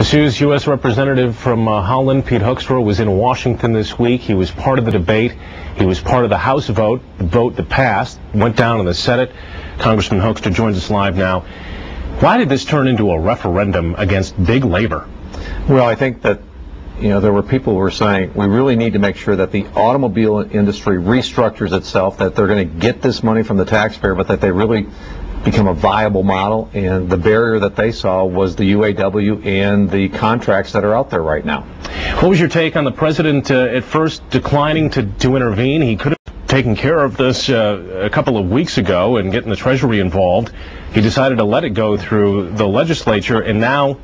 Sue's U.S. Representative from Holland, Pete Hoekstra, was in Washington this week. He was part of the debate. He was part of the House vote, the vote that passed, went down in the Senate. Congressman Hoekstra joins us live now. Why did this turn into a referendum against big labor? Well, I think that, there were people who were saying we really need to make sure that the automobile industry restructures itself, that they're going to get this money from the taxpayer, but that they really become a viable model. And the barrier that they saw was the UAW and the contracts that are out there right now. What was your take on the president at first declining to intervene? He could have taken care of this a couple of weeks ago and getting the Treasury involved. He decided to let it go through the legislature, and now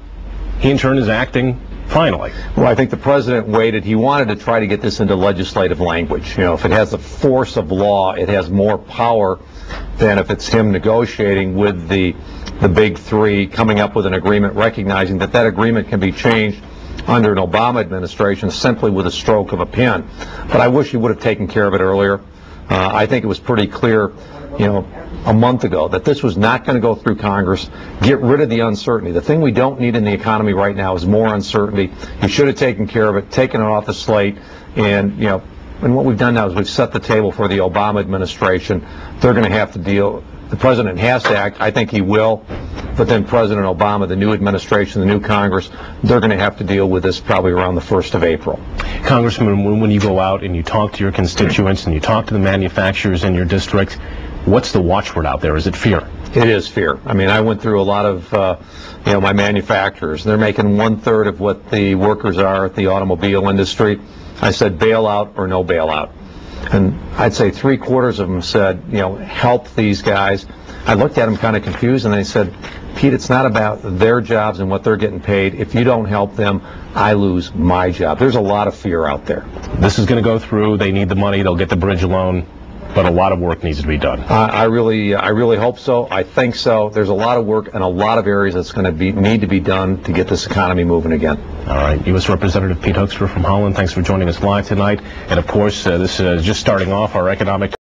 he in turn is acting finally. Well, I think the president waited. He wanted to try to get this into legislative language. If it has the force of law, it has more power than if it's him negotiating with the big three, coming up with an agreement, recognizing that that agreement can be changed under an Obama administration simply with a stroke of a pen. But I wish he would have taken care of it earlier. I think it was pretty clear, a month ago that this was not going to go through Congress. Get rid of the uncertainty. The thing we don't need in the economy right now is more uncertainty. He should have taken care of it, taken it off the slate, and what we've done now is we've set the table for the Obama administration. They're going to have to deal. The president has to act. I think he will. But then President Obama, the new administration, the new Congress, they're going to have to deal with this probably around the 1st of April. Congressman, when you go out and you talk to your constituents and you talk to the manufacturers in your district, what's the watchword out there? Is it fear? It is fear. I mean, I went through a lot of, my manufacturers. They're making 1/3 of what the workers are at the automobile industry. I said bailout or no bailout. And I'd say 3/4 of them said, help these guys. I looked at them kind of confused, and they said, Pete, it's not about their jobs and what they're getting paid. If you don't help them, I lose my job. There's a lot of fear out there. This is going to go through. They need the money. They'll get the bridge loan. But a lot of work needs to be done. I really hope so. I think so. There's a lot of work in a lot of areas that's going to need to be done to get this economy moving again. All right. U.S. Representative Pete Hoekstra from Holland, thanks for joining us live tonight. And, of course, this is just starting off our economic